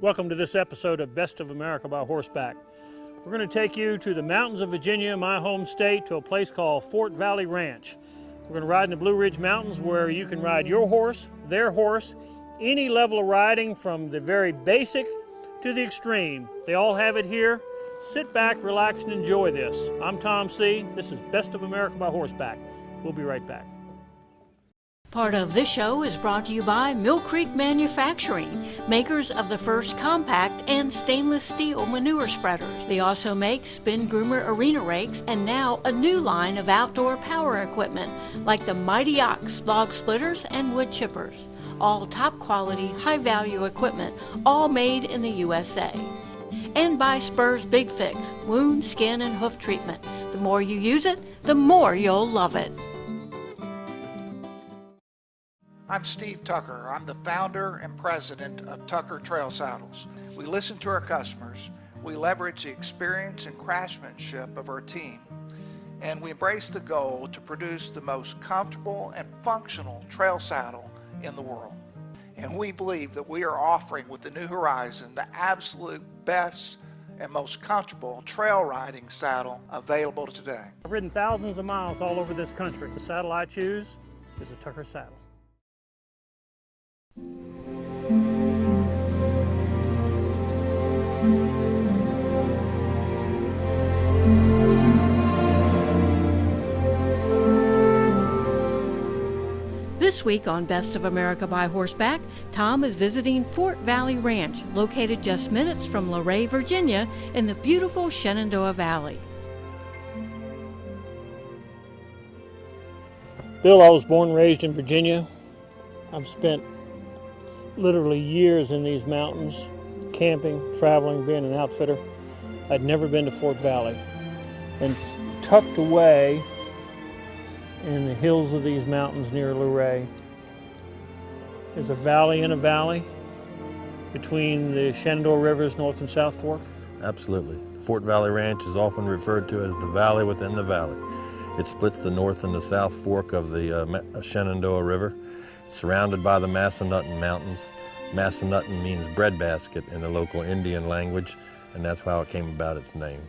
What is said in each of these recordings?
Welcome to this episode of Best of America by Horseback. We're going to take you to the mountains of Virginia, my home state, to a place called Fort Valley Ranch. We're going to ride in the Blue Ridge Mountains where you can ride your horse, their horse, any level of riding from the very basic to the extreme. They all have it here. Sit back, relax, and enjoy this. I'm Tom C. This is Best of America by Horseback. We'll be right back. Part of this show is brought to you by Mill Creek Manufacturing, makers of the first compact and stainless steel manure spreaders. They also make spin groomer arena rakes and now a new line of outdoor power equipment like the Mighty Ox log splitters and wood chippers. All top quality, high value equipment, all made in the USA. And by Spurs Big Fix, wound, skin, and hoof treatment. The more you use it, the more you'll love it. I'm Steve Tucker. I'm the founder and president of Tucker Trail Saddles. We listen to our customers, we leverage the experience and craftsmanship of our team, and we embrace the goal to produce the most comfortable and functional trail saddle in the world. And we believe that we are offering with the new Horizon the absolute best and most comfortable trail riding saddle available today. I've ridden thousands of miles all over this country. The saddle I choose is a Tucker saddle. This week on Best of America by Horseback, Tom is visiting Fort Valley Ranch, located just minutes from Luray, Virginia, in the beautiful Shenandoah Valley. Bill, I was born and raised in Virginia. I've spent literally years in these mountains, camping, traveling, being an outfitter. I'd never been to Fort Valley. And tucked away in the hills of these mountains near Luray is a valley in a valley between the Shenandoah Rivers, North and South Fork. Absolutely. Fort Valley Ranch is often referred to as the valley within the valley. It splits the North and the South Fork of the Shenandoah River. It's surrounded by the Massanutten Mountains. Massanutten means breadbasket in the local Indian language, and that's how it came about its name.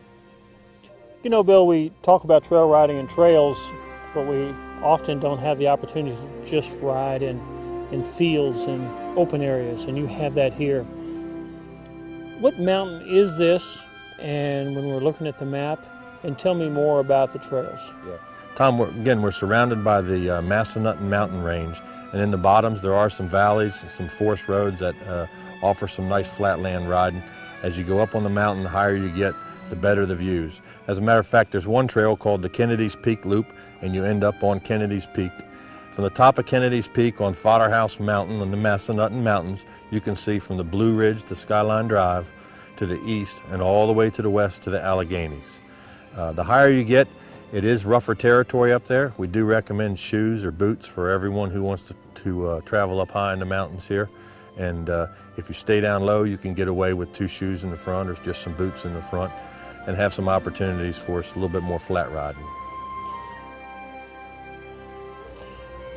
You know, Bill, we talk about trail riding and trails, but we often don't have the opportunity to just ride in fields and open areas, and you have that here. What mountain is this? And when we're looking at the map, and tell me more about the trails. Yeah. Tom, we're surrounded by the Massanutten Mountain Range, and in the bottoms there are some valleys, some forest roads that offer some nice flatland riding. As you go up on the mountain, the higher you get, the better the views. As a matter of fact, there's one trail called the Kennedy's Peak Loop, and you end up on Kennedy's Peak. From the top of Kennedy's Peak on Fodder House Mountain on the Massanutten Mountains, you can see from the Blue Ridge to Skyline Drive to the east and all the way to the west to the Alleghenies. The higher you get, it is rougher territory up there. We do recommend shoes or boots for everyone who wants to travel up high in the mountains here. And if you stay down low, you can get away with 2 shoes in the front or just some boots in the front and have some opportunities for us a little bit more flat riding.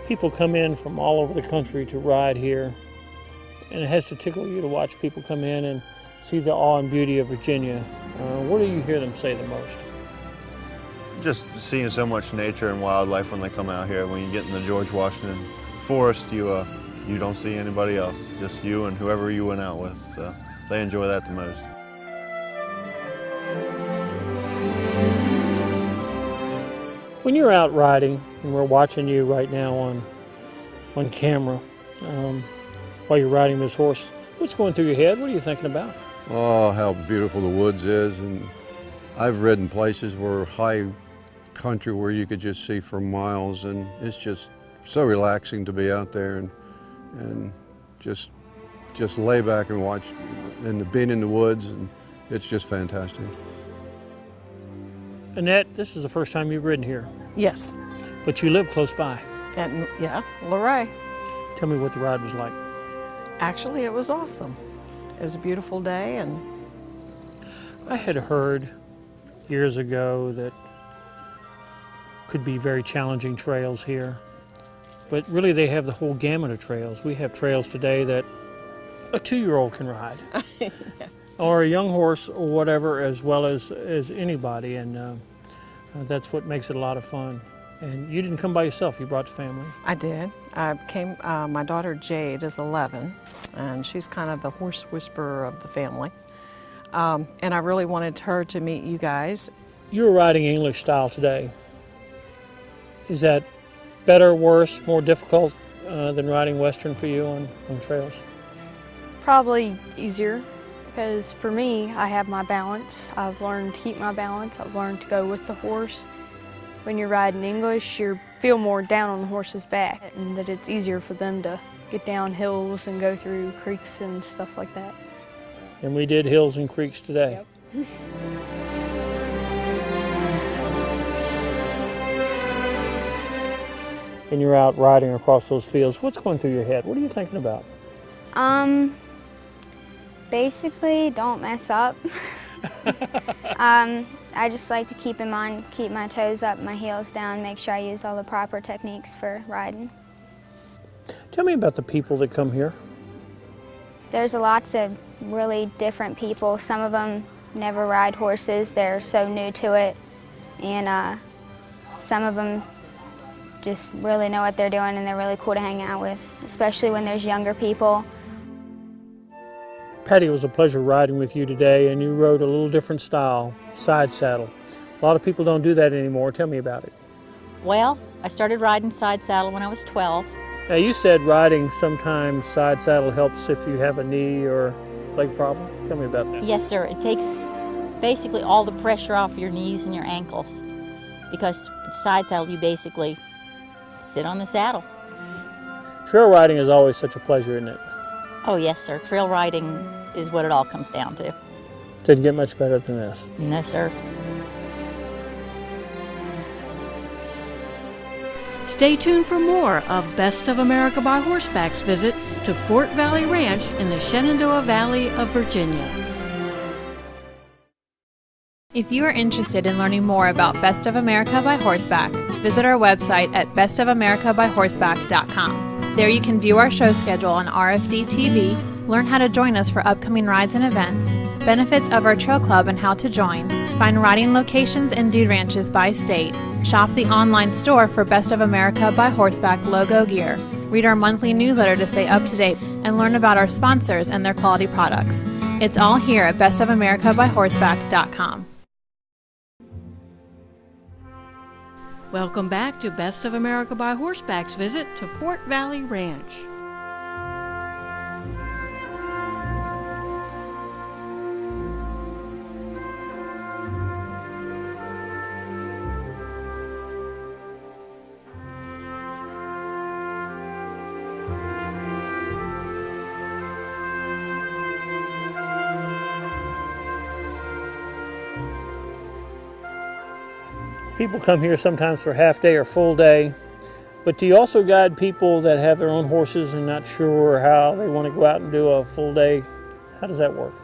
People come in from all over the country to ride here, and it has to tickle you to watch people come in and see the awe and beauty of Virginia. What do you hear them say the most? Just seeing so much nature and wildlife when they come out here. When you get in the George Washington Forest, you don't see anybody else, just you and whoever you went out with. So they enjoy that the most. When you're out riding, and we're watching you right now on camera, while you're riding this horse, what's going through your head? What are you thinking about? Oh, how beautiful the woods is. And I've ridden places where high country where you could just see for miles, and it's just so relaxing to be out there and just lay back and watch, and being in the woods, and it's just fantastic. Annette, this is the first time you've ridden here. Yes. But you live close by. And yeah, Luray. Tell me what the ride was like. Actually, it was awesome. It was a beautiful day, and I had heard years ago that could be very challenging trails here. But really they have the whole gamut of trails. We have trails today that a 2-year-old can ride. Yeah. Or a young horse or whatever, as well as anybody, and that's what makes it a lot of fun. And you didn't come by yourself, you brought the family. I did. I came, my daughter Jade is 11, and she's kind of the horse whisperer of the family. And I really wanted her to meet you guys. You were riding English style today. Is that better, worse, more difficult than riding Western for you on trails? Probably easier, because for me, I have my balance. I've learned to keep my balance. I've learned to go with the horse. When you're riding English, you feel more down on the horse's back, and that it's easier for them to get down hills and go through creeks and stuff like that. And we did hills and creeks today. Yep. And you're out riding across those fields. What's going through your head? What are you thinking about? Basically, don't mess up. I just like to keep in mind, keep my toes up, my heels down, make sure I use all the proper techniques for riding. Tell me about the people that come here. There's lots of really different people. Some of them never ride horses. They're so new to it. And some of them just really know what they're doing, and they're really cool to hang out with, especially when there's younger people. Patty, it was a pleasure riding with you today, and you rode a little different style, side saddle. A lot of people don't do that anymore. Tell me about it. Well, I started riding side saddle when I was 12. Now, you said riding sometimes side saddle helps if you have a knee or leg problem. Tell me about that. Yes, sir. It takes basically all the pressure off your knees and your ankles, because with side saddle you basically sit on the saddle. Trail riding is always such a pleasure, isn't it? Oh yes, sir. Trail riding is what it all comes down to. Didn't get much better than this. No, sir. Stay tuned for more of Best of America by Horseback's visit to Fort Valley Ranch in the Shenandoah Valley of Virginia. If you are interested in learning more about Best of America by Horseback, visit our website at bestofamericabyhorseback.com. There you can view our show schedule on RFD TV, learn how to join us for upcoming rides and events, benefits of our trail club and how to join, find riding locations and dude ranches by state, shop the online store for Best of America by Horseback logo gear, read our monthly newsletter to stay up to date, and learn about our sponsors and their quality products. It's all here at bestofamericabyhorseback.com. Welcome back to Best of America by Horseback's visit to Fort Valley Ranch. People come here sometimes for half day or full day, but do you also guide people that have their own horses and not sure how they want to go out and do a full day? How does that work?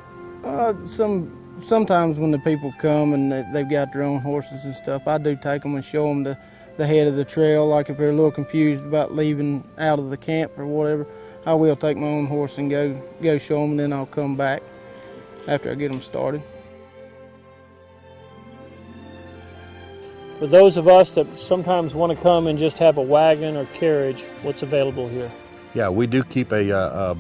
Sometimes when the people come and they've got their own horses and stuff, I do take them and show them the head of the trail. Like if they're a little confused about leaving out of the camp or whatever, I will take my own horse and go show them, and then I'll come back after I get them started. For those of us that sometimes want to come and just have a wagon or carriage, what's available here? Yeah, we do keep a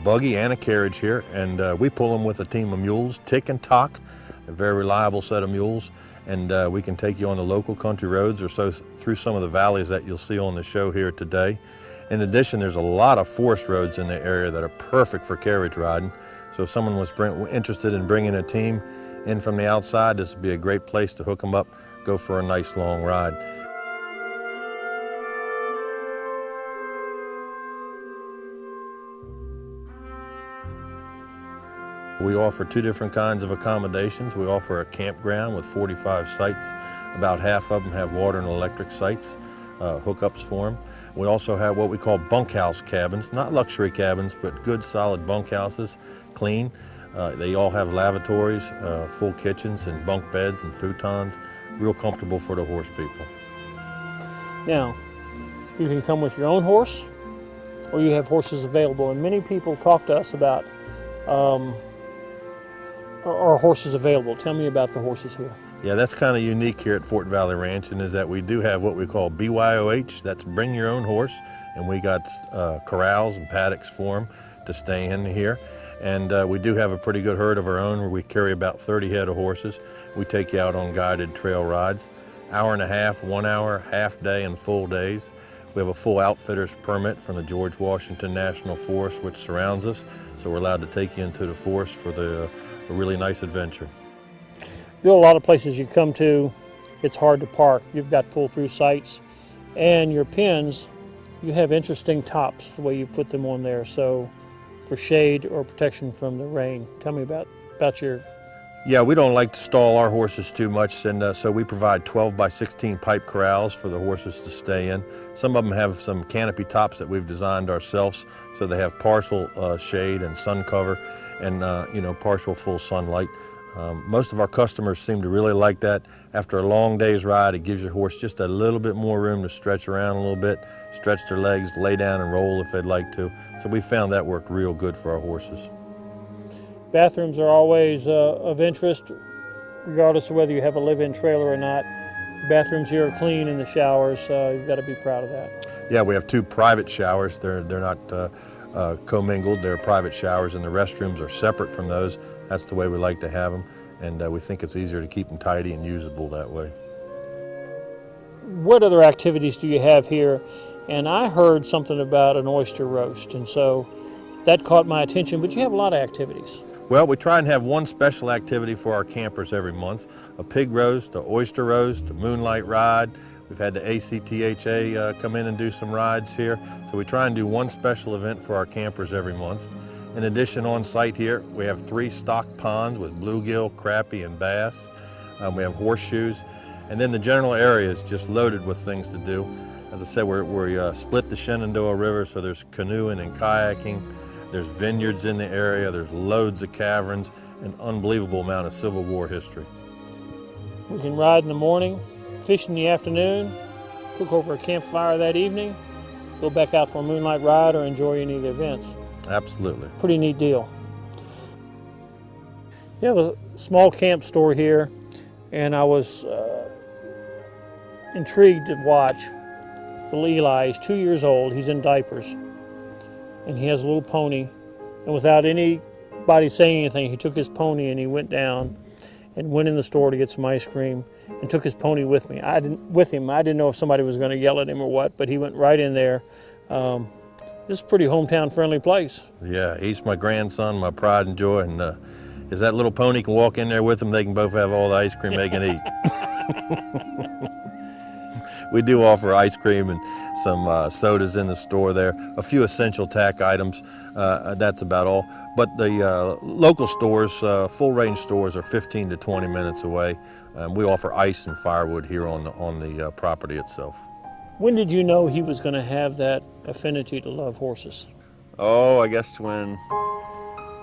buggy and a carriage here, and we pull them with a team of mules, Tick and Tock, a very reliable set of mules, and we can take you on the local country roads or so through some of the valleys that you'll see on the show here today. In addition, there's a lot of forest roads in the area that are perfect for carriage riding, so if someone was interested in bringing a team in from the outside, this would be a great place to hook them up, go for a nice long ride. We offer two different kinds of accommodations. We offer a campground with 45 sites. About half of them have water and electric sites, hookups for them. We also have what we call bunkhouse cabins, not luxury cabins, but good solid bunkhouses, clean. They all have lavatories, full kitchens and bunk beds and futons. Real comfortable for the horse people. Now, you can come with your own horse, or where you have horses available. And many people talk to us about are horses available. Tell me about the horses here. Yeah, that's kind of unique here at Fort Valley Ranch, and is that we do have what we call BYOH, that's bring your own horse, and we got corrals and paddocks for them to stay in here. And we do have a pretty good herd of our own where we carry about 30 head of horses. We take you out on guided trail rides, hour and a half, 1 hour, half day and full days. We have a full outfitter's permit from the George Washington National Forest, which surrounds us, so we're allowed to take you into the forest for a really nice adventure. There are a lot of places you come to, it's hard to park. You've got pull-through sites, and your pens, you have interesting tops the way you put them on there, so for shade or protection from the rain. Tell me about your... Yeah, we don't like to stall our horses too much, and so we provide 12 by 16 pipe corrals for the horses to stay in. Some of them have some canopy tops that we've designed ourselves, so they have partial shade and sun cover and partial full sunlight. Most of our customers seem to really like that. After a long day's ride, it gives your horse just a little bit more room to stretch around a little bit, stretch their legs, lay down and roll if they'd like to. So we found that worked real good for our horses. Bathrooms are always of interest, regardless of whether you have a live-in trailer or not. Bathrooms here are clean and the showers, you've got to be proud of that. Yeah, we have 2 private showers. They're not commingled, they're private showers, and the restrooms are separate from those. That's the way we like to have them, and we think it's easier to keep them tidy and usable that way. What other activities do you have here? And I heard something about an oyster roast, and so that caught my attention, but you have a lot of activities. Well, we try and have one special activity for our campers every month, a pig roast, an oyster roast, a moonlight ride. We've had the ACTHA come in and do some rides here, so we try and do one special event for our campers every month. In addition, on site here, we have 3 stock ponds with bluegill, crappie, and bass. We have horseshoes, and then the general area is just loaded with things to do. As I said, we split the Shenandoah River, so there's canoeing and kayaking. There's vineyards in the area, there's loads of caverns, an unbelievable amount of Civil War history. We can ride in the morning, fish in the afternoon, cook over a campfire that evening, go back out for a moonlight ride or enjoy any of the events. Absolutely. Pretty neat deal. You have a small camp store here, and I was intrigued to watch little Eli. He's 2 years old, he's in diapers, and he has a little pony, and without anybody saying anything, he took his pony and he went down and went in the store to get some ice cream and took his pony with him. I didn't know if somebody was going to yell at him or what, but he went right in there. This is a pretty hometown friendly place. Yeah, he's my grandson, my pride and joy, and if that little pony can walk in there with him, they can both have all the ice cream they can eat. We do offer ice cream and some sodas in the store there, a few essential tack items, that's about all. But the local stores, full range stores, are 15 to 20 minutes away. We offer ice and firewood here on the property itself. When did you know he was going to have that affinity to love horses? Oh, I guess when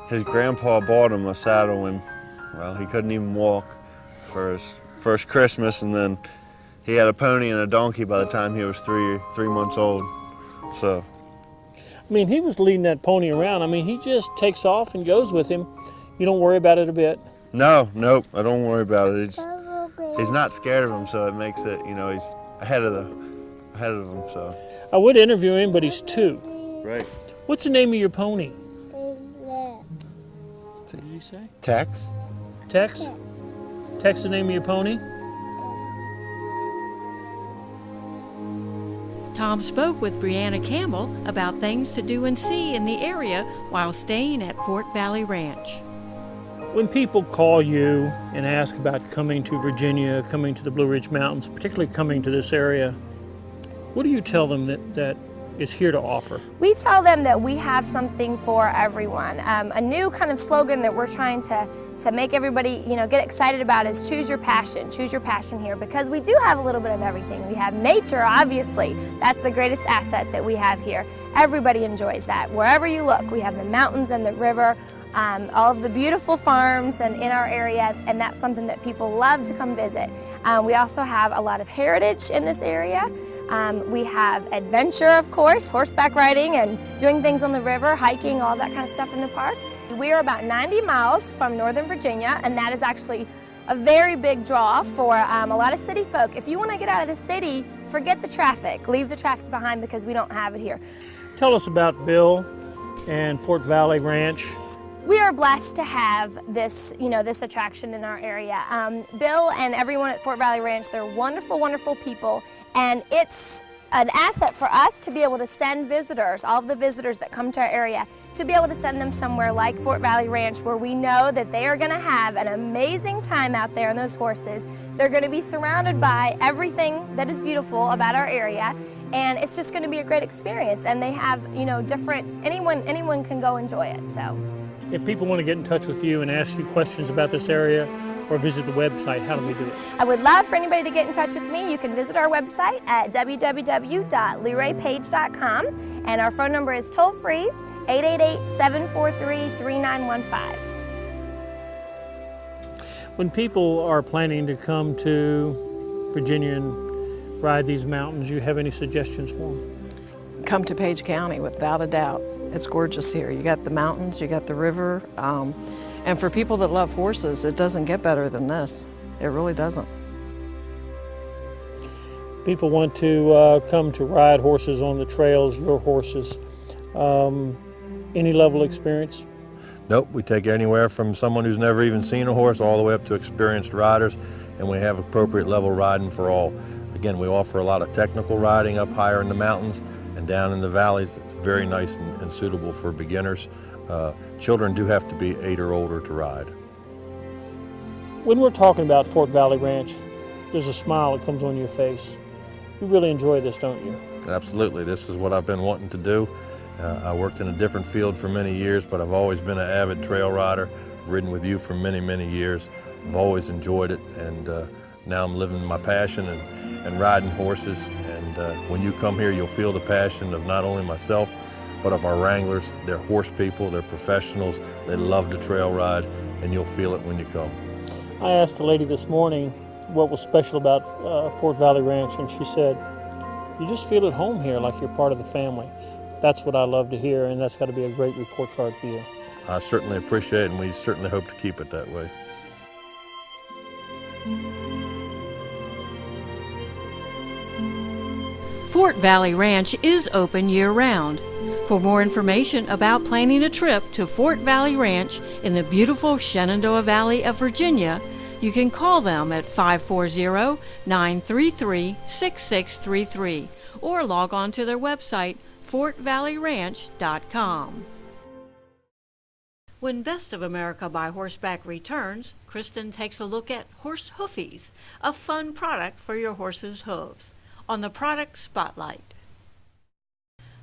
his grandpa bought him a saddle when, well, he couldn't even walk for his first Christmas, and then he had a pony and a donkey by the time he was three months old. So, I mean, he was leading that pony around. I mean, he just takes off and goes with him. You don't worry about it a bit? Nope, I don't worry about it. He's not scared of him, so it makes it, he's ahead of him, so. I would interview him, but he's 2. Right. What's the name of your pony? What did you say? Tex. Tex? Tex the name of your pony? Tom spoke with Brianna Campbell about things to do and see in the area while staying at Fort Valley Ranch. When people call you and ask about coming to Virginia, coming to the Blue Ridge Mountains, particularly coming to this area, what do you tell them that is here to offer? We tell them that we have something for everyone. A new kind of slogan that we're trying to make everybody get excited about is choose your passion here, because we do have a little bit of everything. We have nature, obviously. That's the greatest asset that we have here. Everybody enjoys that. Wherever you look, we have the mountains and the river, all of the beautiful farms and in our area, and that's something that people love to come visit. We also have a lot of heritage in this area. We have adventure, of course, horseback riding and doing things on the river, hiking, all that kind of stuff in the park. We are about 90 miles from Northern Virginia, and that is actually a very big draw for a lot of city folk. If you want to get out of the city, forget the traffic. Leave the traffic behind because we don't have it here. Tell us about Bill and Fort Valley Ranch. We are blessed to have this, this attraction in our area. Bill and everyone at Fort Valley Ranch, they're wonderful, wonderful people, and it's an asset for us to be able to send visitors, all of the visitors that come to our area, to be able to send them somewhere like Fort Valley Ranch where we know that they are going to have an amazing time out there on those horses. They're going to be surrounded by everything that is beautiful about our area, and it's just going to be a great experience. And they have, different, anyone can go enjoy it. So if people want to get in touch with you and ask you questions about this area or visit the website, how do we do it? I would love for anybody to get in touch with me. You can visit our website at www.luraypage.com, and our phone number is toll-free 888-743-3915. When people are planning to come to Virginia and ride these mountains, you have any suggestions for them? Come to Page County without a doubt. It's gorgeous here. You got the mountains, you got the river, and for people that love horses, it doesn't get better than this. It really doesn't. People want to come to ride horses on the trails, your horses. Any level of experience? Nope, we take anywhere from someone who's never even seen a horse all the way up to experienced riders, and we have appropriate level riding for all. Again, we offer a lot of technical riding up higher in the mountains and down in the valleys. It's very nice and suitable for beginners. Children do have to be 8 or older to ride. When we're talking about Fort Valley Ranch, there's a smile that comes on your face. You really enjoy this, don't you? Absolutely. This is what I've been wanting to do. I worked in a different field for many years, but I've always been an avid trail rider. I've ridden with you for many, many years. I've always enjoyed it, and now I'm living my passion and riding horses. And when you come here, you'll feel the passion of not only myself, but of our wranglers. They're horse people, they're professionals, they love to trail ride, and you'll feel it when you come. I asked a lady this morning what was special about Fort Valley Ranch, and she said, you just feel at home here like you're part of the family. That's what I love to hear, and that's got to be a great report card for you. I certainly appreciate it, and we certainly hope to keep it that way. Fort Valley Ranch is open year-round. For more information about planning a trip to Fort Valley Ranch in the beautiful Shenandoah Valley of Virginia, you can call them at 540-933-6633 or log on to their website, fortvalleyranch.com. When Best of America by Horseback returns, Kristen takes a look at horse hoofies, a fun product for your horse's hooves, on the Product Spotlight.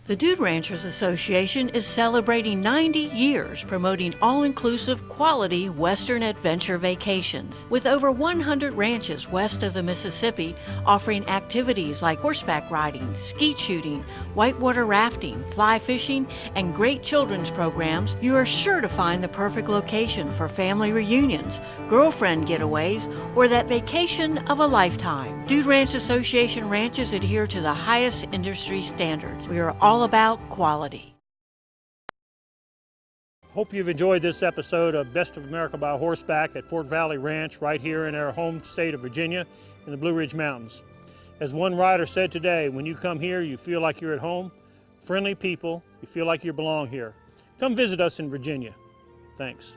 The Dude Ranchers Association is celebrating 90 years promoting all-inclusive quality Western adventure vacations, with over 100 ranches west of the Mississippi offering activities like horseback riding, skeet shooting, whitewater rafting, fly fishing, and great children's programs. You are sure to find the perfect location for family reunions, girlfriend getaways, or that vacation of a lifetime. Dude Ranch Association ranches adhere to the highest industry standards. We are all about quality. Hope you've enjoyed this episode of Best of America by Horseback at Fort Valley Ranch right here in our home state of Virginia in the Blue Ridge Mountains. As one rider said today, when you come here, you feel like you're at home. Friendly people, you feel like you belong here. Come visit us in Virginia. Thanks.